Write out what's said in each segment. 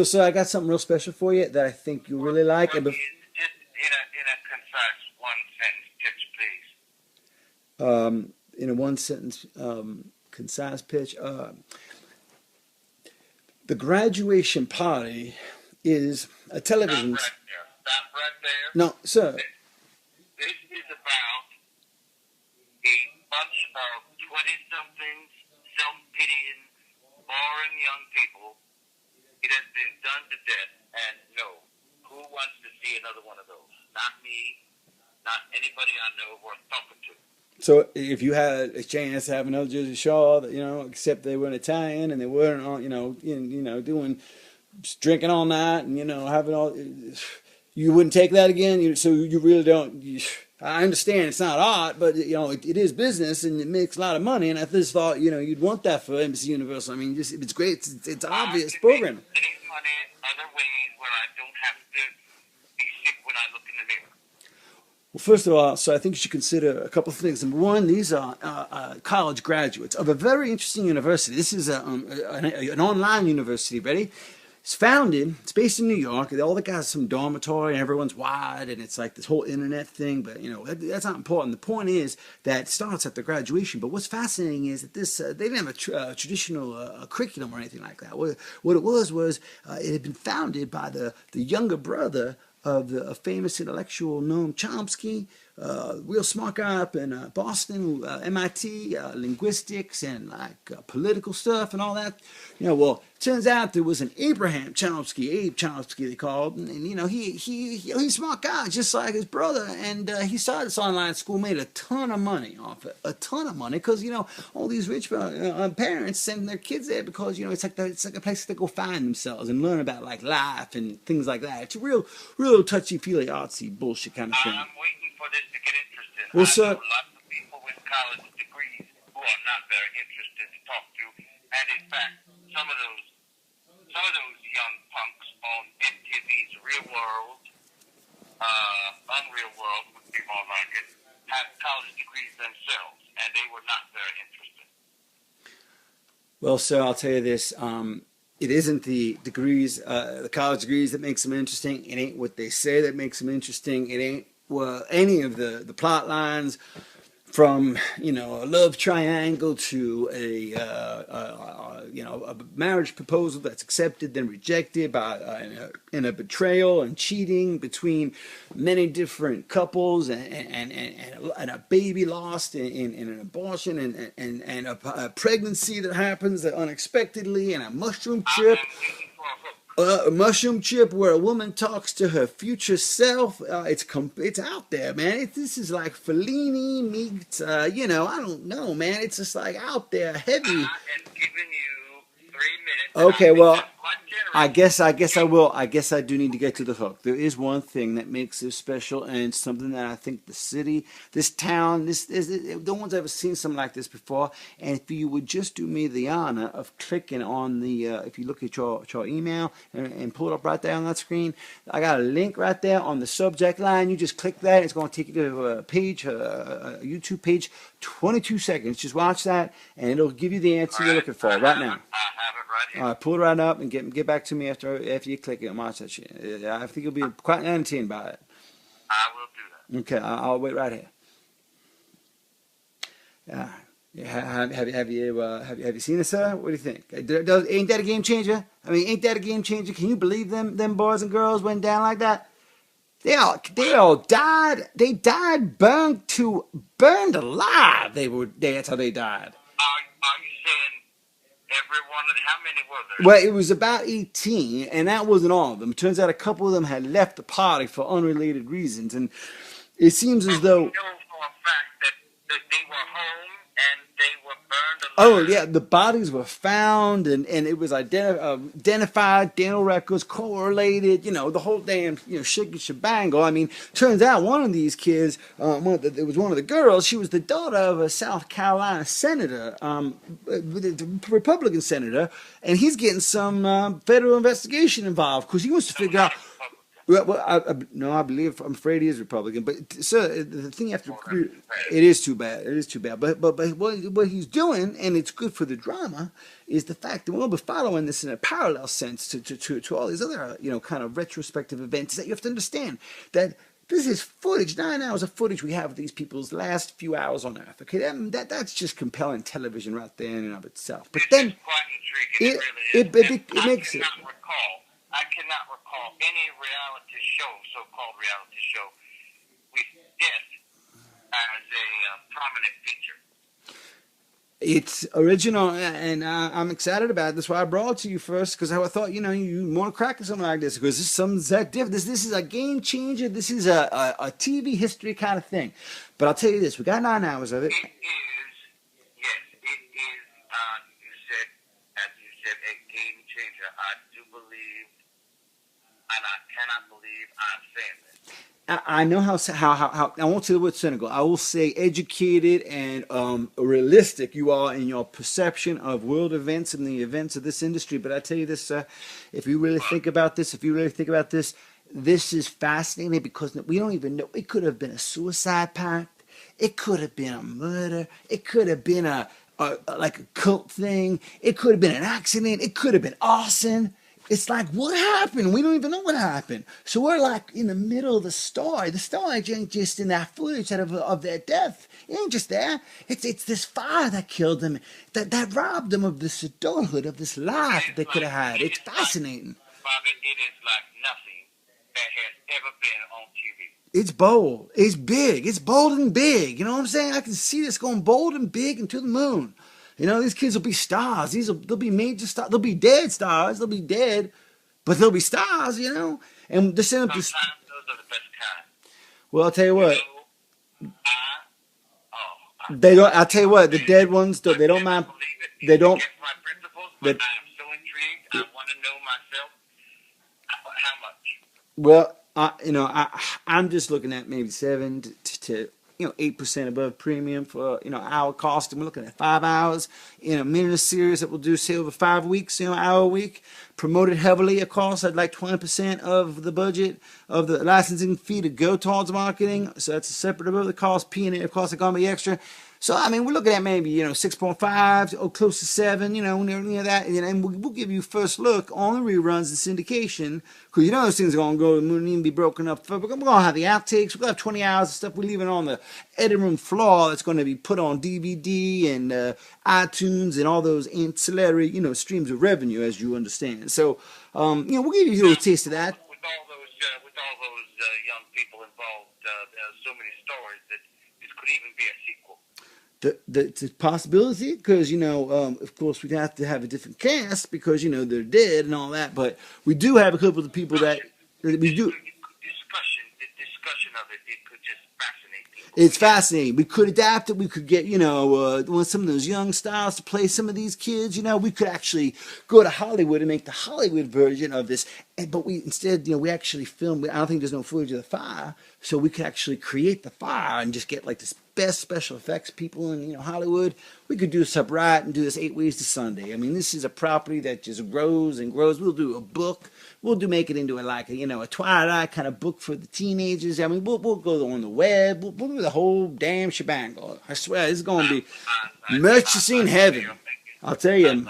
So I got something real special for you that I think you'll really like. Just in a concise one sentence pitch, please. In a one sentence, concise pitch, the graduation party is a television. Stop right there. Stop right there. No, sir. This is about a bunch of 20-somethings, self-pitying, boring young people. It has been done to death, and no, who wants to see another one of those? Not me, not anybody I know worth talking to. So if you had a chance to have another Jersey Shaw, except they were Italian and they weren't, doing drinking all night and having all, you wouldn't take that again. So you really don't. I understand it's not art, but it is business and it makes a lot of money. And I just thought you'd want that for Embassy Universal. I mean, it's great. It's obvious programming. Make money other ways where I don't have to be sick when I look in the mirror. Well, first of all, so I think you should consider a couple of things. Number one, these are college graduates of a very interesting university. This is an online university, ready? It's based in New York. All the guys some dormitory and everyone's wide and it's like this whole internet thing, but that's not important. The point is that it starts after graduation. But what's fascinating is that they didn't have a traditional curriculum or anything like that. What it was it had been founded by the younger brother of the famous intellectual Noam Chomsky, real smart guy up in Boston, MIT, linguistics and political stuff and all that. Well, turns out there was an Abe Chomsky they called, and he's a smart guy just like his brother, and he started this online school, made a ton of money off it, a ton of money, because all these rich parents send their kids there because it's like a place to go find themselves and learn about life and things like that. It's a real touchy feely artsy bullshit kind of thing. I'm waiting for this to get interesting. Well, I sir, know lots of people with college degrees who are not very interested to talk to, and in fact, some of those young punks on MTV's Real World, Unreal World would be more like it, have college degrees themselves, and they were not very interested. well, sir, I'll tell you this. It isn't the degrees, the college degrees that makes them interesting. It ain't what they say that makes them interesting. It ain't any of the plot lines, from a love triangle to a marriage proposal that's accepted then rejected by in a betrayal and cheating between many different couples, and a baby lost in an abortion, and a pregnancy that happens unexpectedly, and a mushroom trip. A mushroom trip where a woman talks to her future self. It's out there, man. This is like Fellini meets, I don't know, man. It's just like out there, heavy. I am giving you 3 minutes. Okay, well, I guess I will. I guess I do need to get to the hook. There is one thing that makes this special, and it's something that I think the city, this town, no one's ever seen something like this before. And if you would just do me the honor of clicking on the, if you look at your email and pull it up right there on that screen, I got a link right there on the subject line. You just click that. It's going to take you to a page, a YouTube page. 22 seconds. Just watch that, and it'll give you the answer you're looking for right now. I have it right here. All right, pull it right up and get back to me after you click it and watch that shit. I think you'll be quite entertained by it. I will do that. Okay, I'll wait right here. Have you seen it, sir? What do you think? Ain't that a game changer? I mean, ain't that a game changer? Can you believe them boys and girls went down like that? They all died. They died burned alive. That's how they died. Are you saying every one of them? How many were there? Well, it was about 18, and that wasn't all of them. It turns out a couple of them had left the party for unrelated reasons, and it seems as though. You know for a fact that they were home and they were burned alive. Oh yeah, the bodies were found, and it was identified, dental records correlated, the whole damn shebangle. I mean, turns out one of these kids, it was one of the girls. She was the daughter of a South Carolina senator, Republican senator, and he's getting some federal investigation involved because he wants to figure out. Well, no, I believe I'm afraid he is Republican. But sir, the thing you have to Oh, that's it bad. is too bad. It is too bad. But what he's doing, and it's good for the drama, is the fact that we'll be following this in a parallel sense to all these other kind of retrospective events that you have to understand that. This is footage, 9 hours of footage we have of these people's last few hours on Earth. Okay, that's just compelling television right there in and of itself. But It is then quite intriguing. It it really is. it And it, it I makes it. cannot recall. I cannot recall any reality show, so-called reality show, with death as a prominent feature. It's original, and I'm excited about it. That's why I brought it to you first, because I thought you want to crack something like this, because this is something that different. This is a game changer. This is a TV history kind of thing. But I'll tell you this: we got 9 hours of it. It is, yes, it is, as you said, a game changer. I do believe, and I cannot believe I'm saying this. I know how I won't say the word cynical. I will say educated and realistic you are in your perception of world events and the events of this industry. But I tell you this, if you really think about this, this is fascinating because we don't even know. It could have been a suicide pact. It could have been a murder. It could have been like a cult thing. It could have been an accident. It could have been arson. It's like, what happened? We don't even know what happened. So we're like in the middle of the story. The story ain't just in that footage of their death. It ain't just there. It's this fire that killed them, that robbed them of this adulthood, of this life that they could have had. It's fascinating. Bobby, it is like nothing that has ever been on TV. It's bold. It's big. It's bold and big. You know what I'm saying? I can see this going bold and big and to the moon. These kids will be stars. They'll be major stars. They'll be dead stars. They'll be dead, but they'll be stars. And they're setting up this. Sometimes those are the best kind. Well, I'll tell you what. They don't. I I'll tell you what. The dead ones, they don't mind. They don't. Against my principles, They, but I am so intrigued. I want to know myself how much. well, I'm just looking at maybe 7 to 8% above premium for hour cost, and we're looking at 5 hours in a minute series that we'll do say over 5 weeks, hour a week, promoted heavily. Of course, I'd like 20% of the budget of the licensing fee to go towards marketing, so that's a separate above the cost. P&A, of course, are gonna be extra. So I mean, we're looking at maybe 6.5 or close to 7, near that, and we'll give you first look on the reruns and syndication, because those things are gonna go and even be broken up. We're gonna have the outtakes. We're gonna have 20 hours of stuff we're leaving on the edit room floor that's going to be put on DVD and iTunes and all those ancillary streams of revenue, as you understand. So we'll give you a little taste of that. With all those young people involved, there are so many stories that this could even be a sequel. The possibility, because of course we'd have to have a different cast because they're dead and all that, but we do have a couple of people that we do. The discussion of it could just fascinate people. It's fascinating. We could adapt it. We could get some of those young stars to play some of these kids. We could actually go to Hollywood and make the Hollywood version of this. But we instead, we actually film. I don't think there's no footage of the fire, so we could actually create the fire and just get like this best special effects people in Hollywood. We could do this up right and do this 8 ways to Sunday. I mean, this is a property that just grows and grows. We'll do a book. We'll make it into a Twilight kind of book for the teenagers. I mean, we'll go on the web. We'll do the whole damn shebang. I swear, this is going to be mercy in heaven. I'll tell you.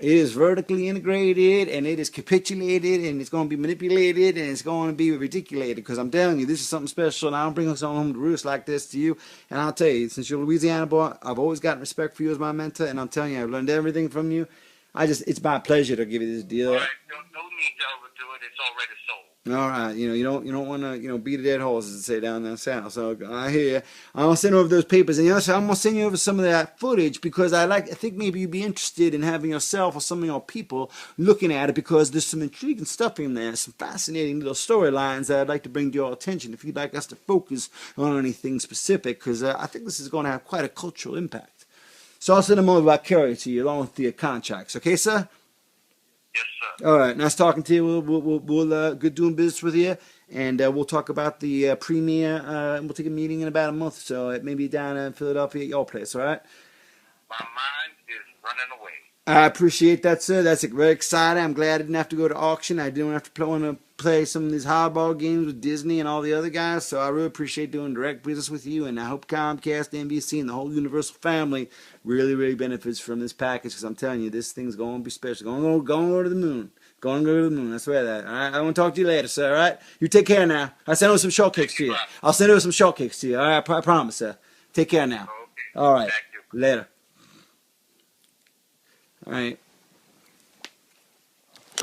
It is vertically integrated, and it is capitulated, and it's going to be manipulated, and it's going to be reticulated, because I'm telling you, this is something special, and I don't bring something home to roost like this to you. And I'll tell you, since you're a Louisiana boy, I've always gotten respect for you as my mentor, and I'm telling you, I've learned everything from you. It's my pleasure to give you this deal. All right, no need to overdo it. It's already sold. All right, you don't want to beat a dead horse, as they say down there south. So I hear you. I'm gonna send over those papers, and so I'm gonna send you over some of that footage because I think maybe you'd be interested in having yourself or some of your people looking at it, because there's some intriguing stuff in there, some fascinating little storylines that I'd like to bring to your attention if you'd like us to focus on anything specific, because I think this is going to have quite a cultural impact. So I'll send them over by carrier to you along with the contracts. Okay, sir? Yes, sir. All right, nice talking to you. We'll good doing business with you, and we'll talk about the premiere. And we'll take a meeting in about a month or so, maybe down in Philadelphia at your place. All right. My mind is running away. I appreciate that, sir. That's very exciting. I'm glad I didn't have to go to auction. I didn't have to play some of these hardball games with Disney and all the other guys. So I really appreciate doing direct business with you, and I hope Comcast, NBC, and the whole Universal family really benefits from this package, because I'm telling you, this thing's going to be special. Going to go to the moon. Going to go to the moon. That's where that. All right. I want to talk to you later, sir. All right. You take care now. I'll send over some shortcakes to you. I'll send over some shortcakes to you. All right. I promise, sir. Take care now. Okay. All right. Thank you. Later. All right.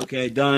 Okay. Done.